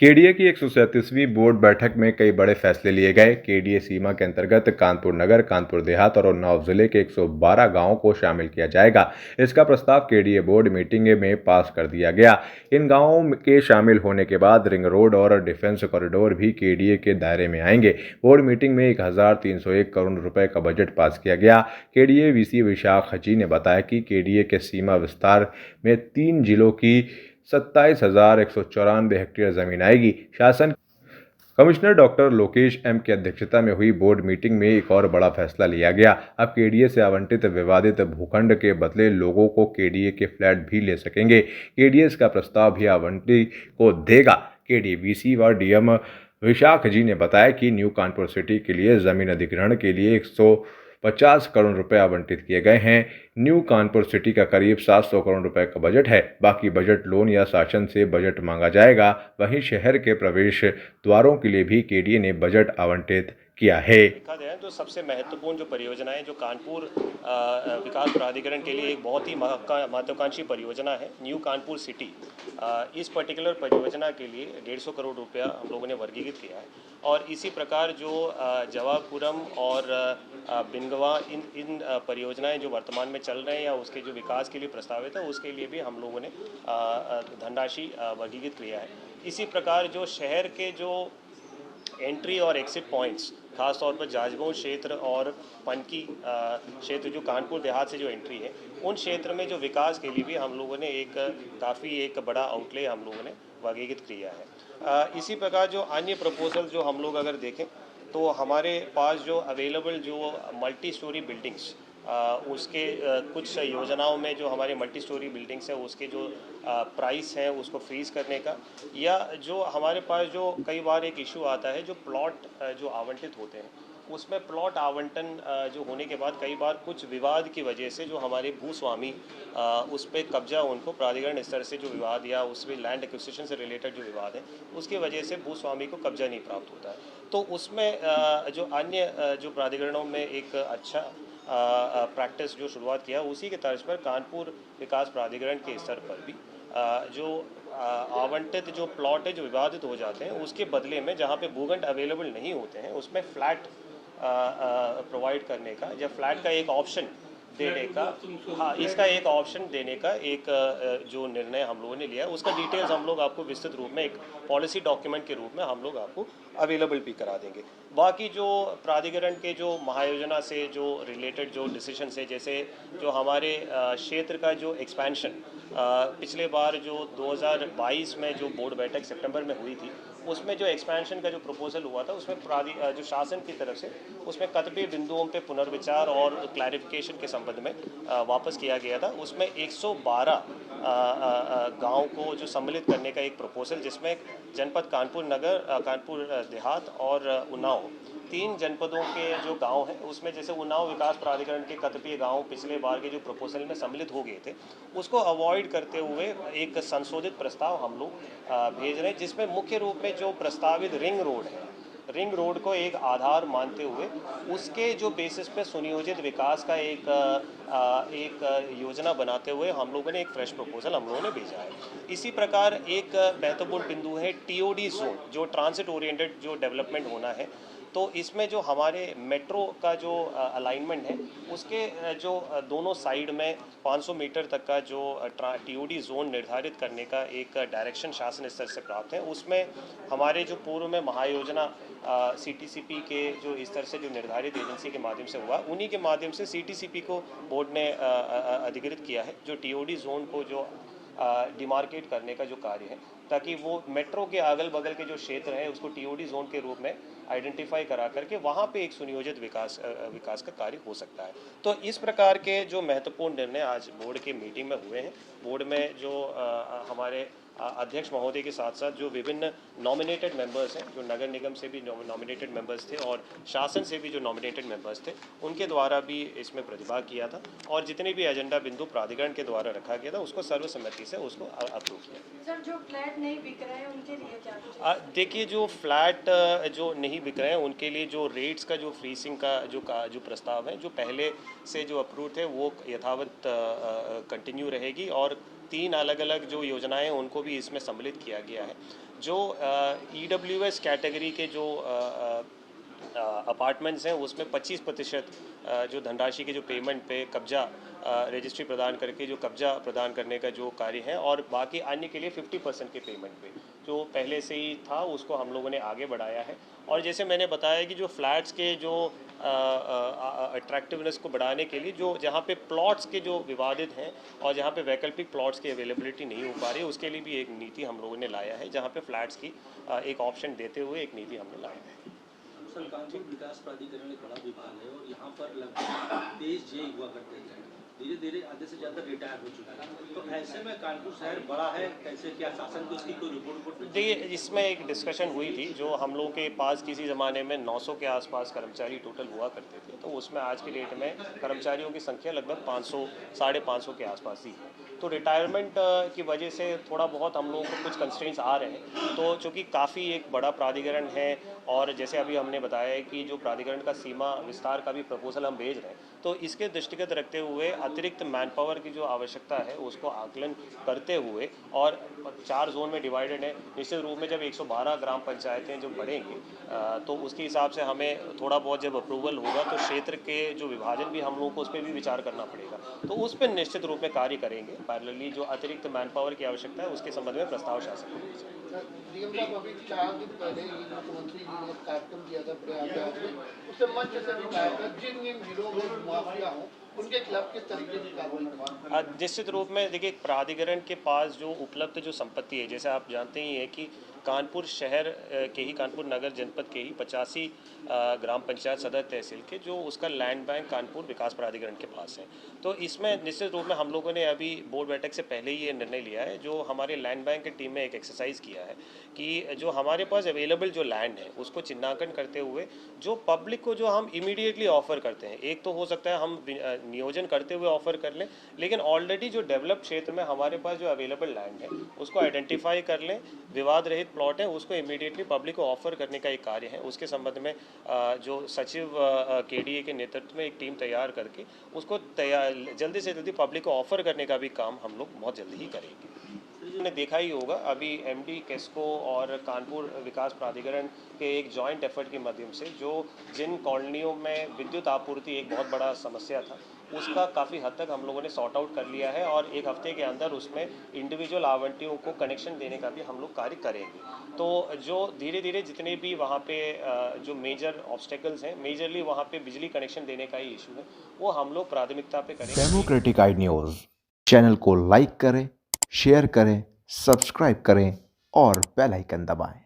KDA की 137वीं board बैठक में कई बड़े फैसले लिए गए। केडीए सीमा के अंतर्गत कानपुर नगर, कानपुर देहात और उन्नाव जिले के 112 गांवों को शामिल किया जाएगा। इसका प्रस्ताव केडीए बोर्ड मीटिंग में पास कर दिया गया। इन गांवों के शामिल होने के बाद रिंग रोड और डिफेंस कॉरिडोर भी केडीए के दायरे में आएंगे। बोर्ड मीटिंग में 1301 करोड़ रुपए का बजट पास किया गया। केडीए वीसी विशाख जी ने बताया कि केडीए के सीमा विस्तार में 3 जिलों की 27,194 हेक्टेयर जमीन आएगी। शासन कमिश्नर डॉक्टर लोकेश एम की अध्यक्षता में हुई बोर्ड मीटिंग में एक और बड़ा फैसला लिया गया। अब केडीए से आवंटित विवादित भूखंड के बदले लोगों को केडीए के फ्लैट भी ले सकेंगे। केडीए इसका प्रस्ताव भी आवंटी को देगा। केडीए वीसी व डीएम विशाख जी ने बताया कि न्यू कानपुर सिटी के लिए जमीन अधिग्रहण के लिए 150 करोड़ रुपए आवंटित किए गए हैं। न्यू कानपुर सिटी का करीब 700 करोड़ रुपए का बजट है। बाकी बजट लोन या शासन से बजट मांगा जाएगा। वहीं शहर के प्रवेश द्वारों के लिए भी केडीए ने बजट आवंटित किया है। देखा जाए तो सबसे महत्वपूर्ण जो परियोजनाएं जो कानपुर विकास प्राधिकरण के लिए एक बहुत ही महत्वाकांक्षी परियोजना है, न्यू कानपुर सिटी। इस पर्टिकुलर परियोजना के लिए 150 करोड़ रुपया हम लोगों ने वर्गीकृत किया है। और इसी प्रकार जो जवापुरम और बिनगवा इन परियोजनाएं जो वर्तमान में चल रहे हैं या उसके जो विकास के लिए प्रस्तावित है, उसके लिए भी हम लोगों ने धनराशि वर्गीकृत किया है। इसी प्रकार जो शहर के जो एंट्री और एग्जिट पॉइंट्स, खास तौर पर जाजगांव क्षेत्र और पनकी क्षेत्र जो कानपुर देहात से जो एंट्री है, उन क्षेत्र में जो विकास के लिए भी हम लोगों ने काफ़ी एक बड़ा आउटले हम लोगों ने वर्गीकृत किया है। इसी प्रकार जो अन्य प्रपोजल जो हम लोग अगर देखें तो हमारे पास जो अवेलेबल जो मल्टी स्टोरी बिल्डिंग्स, उसके कुछ योजनाओं में जो हमारे मल्टी स्टोरी बिल्डिंग्स है उसके जो प्राइस है उसको फ्रीज करने का, या जो हमारे पास जो कई बार एक इशू आता है जो प्लॉट जो आवंटित होते हैं उसमें प्लॉट आवंटन जो होने के बाद कई बार कुछ विवाद की वजह से जो हमारे भूस्वामी उस पर कब्जा, उनको प्राधिकरण स्तर से जो विवाद या उसमें लैंड एक्विजिशन से रिलेटेड जो विवाद है उसकी वजह से भूस्वामी को कब्जा नहीं प्राप्त होता है। तो उसमें जो अन्य जो प्राधिकरणों में एक अच्छा प्रैक्टिस जो शुरुआत किया, उसी के तर्ज पर कानपुर विकास प्राधिकरण के स्तर पर भी जो आवंटित जो प्लॉट है जो विवादित हो जाते हैं उसके बदले में जहाँ पे भूखंड अवेलेबल नहीं होते हैं उसमें फ्लैट प्रोवाइड करने का या फ्लैट का एक ऑप्शन देने का, हाँ, इसका एक ऑप्शन देने का एक जो निर्णय हम लोगों ने लिया, उसका डिटेल्स हम लोग आपको विस्तृत रूप में एक पॉलिसी डॉक्यूमेंट के रूप में हम लोग आपको अवेलेबल भी करा देंगे। बाकी जो प्राधिकरण के जो महायोजना से जो रिलेटेड जो डिसीजंस है, जैसे जो हमारे क्षेत्र का जो एक्सपेंशन पिछले बार जो 2022 में जो बोर्ड बैठक सितंबर में हुई थी, उसमें जो एक्सपेंशन का जो प्रपोजल हुआ था उसमें जो शासन की तरफ से उसमें कतिपय बिंदुओं पे पुनर्विचार और क्लैरिफिकेशन के संबंध में वापस किया गया था। उसमें 112 गांव को जो सम्मिलित करने का एक प्रपोजल, जिसमें जनपद कानपुर नगर, कानपुर देहात और उन्नाव, 3 जनपदों के जो गांव हैं उसमें जैसे उन्नाव विकास प्राधिकरण के कतिपय गांव पिछले बार के जो प्रपोजल में सम्मिलित हो गए थे, उसको अवॉइड करते हुए एक संशोधित प्रस्ताव हम लोग भेज रहे हैं, जिसमें मुख्य रूप में जो प्रस्तावित रिंग रोड है, रिंग रोड को एक आधार मानते हुए उसके जो बेसिस पे सुनियोजित विकास का एक योजना बनाते हुए हम लोगों ने एक फ्रेश प्रपोजल हम लोगों ने भेजा है। इसी प्रकार एक महत्वपूर्ण बिंदु है टीओडी जोन, जो ट्रांसिट ओरिएंटेड जो डेवलपमेंट होना है। तो इसमें जो हमारे मेट्रो का जो अलाइनमेंट है उसके जो दोनों साइड में 500 मीटर तक का जो टीओडी जोन निर्धारित करने का एक डायरेक्शन शासन स्तर से प्राप्त है। उसमें हमारे जो पूर्व में महायोजना सीटीसीपी के जो स्तर से जो निर्धारित एजेंसी के माध्यम से हुआ, उन्हीं के माध्यम से सीटीसीपी को बोर्ड ने अधिकृत किया है, जो टीओडी जोन को जो डिमार्केट करने का जो कार्य है, ताकि वो मेट्रो के अगल बगल के जो क्षेत्र हैं उसको टीओडी जोन के रूप में आइडेंटिफाई करा करके वहाँ पे एक सुनियोजित विकास का कार्य हो सकता है। तो इस प्रकार के जो महत्वपूर्ण निर्णय आज बोर्ड के मीटिंग में हुए हैं, बोर्ड में जो हमारे अध्यक्ष महोदय के साथ साथ जो विभिन्न नॉमिनेटेड मेंबर्स हैं, जो नगर निगम से भी नॉमिनेटेड मेंबर्स थे और शासन से भी जो नॉमिनेटेड मेंबर्स थे, उनके द्वारा भी इसमें प्रतिभाग किया था और जितने भी एजेंडा बिंदु प्राधिकरण के द्वारा रखा गया था उसको सर्वसम्मति से उसको अप्रूव किया। सर, जो फ्लैट नहीं बिक रहे हैं उनके लिए क्या? देखिए, जो फ्लैट जो नहीं बिक रहे हैं उनके लिए जो रेट्स का जो फ्रीसिंग का जो प्रस्ताव है, जो पहले से जो अप्रूव थे वो यथावत कंटिन्यू रहेगी और 3 अलग अलग जो योजनाएं हैं उनको भी इसमें सम्मिलित किया गया है। जो EWS कैटेगरी के जो अपार्टमेंट्स हैं उसमें 25% जो धनराशि के जो पेमेंट पे कब्जा रजिस्ट्री प्रदान करके जो कब्जा प्रदान करने का जो कार्य है, और बाकी अन्य के लिए 50% के पेमेंट पे जो पहले से ही था उसको हम लोगों ने आगे बढ़ाया है। और जैसे मैंने बताया कि जो फ्लैट्स के जो अट्रैक्टिवनेस को बढ़ाने के लिए जो जहाँ पे प्लॉट्स के जो विवादित हैं और जहाँ पे वैकल्पिक प्लॉट्स की अवेलेबिलिटी नहीं हो पा रही है, उसके लिए भी एक नीति हम लोगों ने लाया है, जहाँ पे फ्लैट्स की एक ऑप्शन देते हुए एक नीति हमने लाया है। सर, कानपुर विकास प्राधिकरण एक बड़ा विभाग है और यहाँ पर लगभग 23 जे हुआ करते हैं, धीरे धीरे आधे से ज़्यादा रिटायर हो चुका है। तो ऐसे में कानपुर शहर बड़ा है, कैसे क्या शासन की उसकी कोई रिपोर्ट देखिए, इसमें एक डिस्कशन हुई थी, जो हम लोगों के पास किसी ज़माने में 900 के आसपास कर्मचारी टोटल हुआ करते थे, तो उसमें आज की डेट में कर्मचारियों की संख्या लगभग 500 550 के आसपास ही है। तो रिटायरमेंट की वजह से थोड़ा बहुत हम लोगों को कुछ कंस्ट्रेंट्स आ रहे हैं। तो चूँकि काफ़ी एक बड़ा प्राधिकरण है और जैसे अभी हमने बताया है कि जो प्राधिकरण का सीमा विस्तार का भी प्रपोजल हम भेज रहे हैं, तो इसके दृष्टिगत रखते हुए अतिरिक्त मैन पावर की जो आवश्यकता है उसको आकलन करते हुए, और 4 जोन में डिवाइडेड है, निश्चित रूप में जब 112 ग्राम पंचायतें जो बढ़ेंगी तो उसके हिसाब से हमें थोड़ा बहुत जब अप्रूवल होगा तो क्षेत्र के जो विभाजन भी हम लोगों को उस पर भी विचार करना पड़ेगा। तो उस पर निश्चित रूप में कार्य करेंगे। पैरेलली जो अतिरिक्त मैन पावर की आवश्यकता है उसके संबंध में प्रस्ताव शासन को भेजेंगे। डीएम साहब, अभी 4 दिन पहले ही मुख्यमंत्री जी ने कार्यक्रम किया था प्रयागराज में, उससे मंच से भी कहा था जिन जिलों में माफिया हो उनके खिलाफ किस तरीके की कार्रवाई करवाएं। निश्चित रूप में देखिए, प्राधिकरण के पास जो उपलब्ध जो संपत्ति है, जैसे आप जानते ही हैं कि कानपुर शहर के ही, कानपुर नगर जनपद के ही 85 ग्राम पंचायत सदर तहसील के जो उसका लैंड बैंक कानपुर विकास प्राधिकरण के पास है। तो इसमें निश्चित रूप में हम लोगों ने अभी बोर्ड बैठक से पहले ही ये निर्णय लिया है, जो हमारे लैंड बैंक की टीम में एक एक्सरसाइज किया है कि जो हमारे पास अवेलेबल जो लैंड है उसको चिन्हांकन करते हुए जो पब्लिक को जो हम इमीडिएटली ऑफर करते हैं, एक तो हो सकता है हम नियोजन करते हुए ऑफर कर लें, लेकिन ऑलरेडी जो डेवलप्ड क्षेत्र में हमारे पास जो अवेलेबल लैंड है उसको आइडेंटिफाई कर लें, विवाद रहित प्लॉट है उसको इमीडिएटली पब्लिक को ऑफर करने का एक कार्य है। उसके संबंध में जो सचिव केडीए के नेतृत्व में एक टीम तैयार करके उसको जल्दी से जल्दी पब्लिक को ऑफर करने का भी काम हम लोग बहुत जल्दी ही करेंगे। आपने देखा ही होगा, अभी एमडी केस्को और कानपुर विकास प्राधिकरण के एक जॉइंट एफर्ट के माध्यम से जो जिन कॉलोनियों में विद्युत आपूर्ति एक बहुत बड़ा समस्या था उसका काफ़ी हद तक हम लोगों ने सॉर्ट आउट कर लिया है, और एक हफ्ते के अंदर उसमें इंडिविजुअल आवंटियों को कनेक्शन देने का भी हम लोग कार्य करेंगे। तो जो धीरे धीरे जितने भी वहाँ पे जो मेजर ऑब्स्टेकल्स हैं, मेजरली वहाँ पे बिजली कनेक्शन देने का ही इशू है, वो हम लोग प्राथमिकता पे करेंगे। डेमोक्रेटिक आई न्यूज़ चैनल को लाइक करें, शेयर करें, सब्सक्राइब करें और बेल आइकन दबाएं।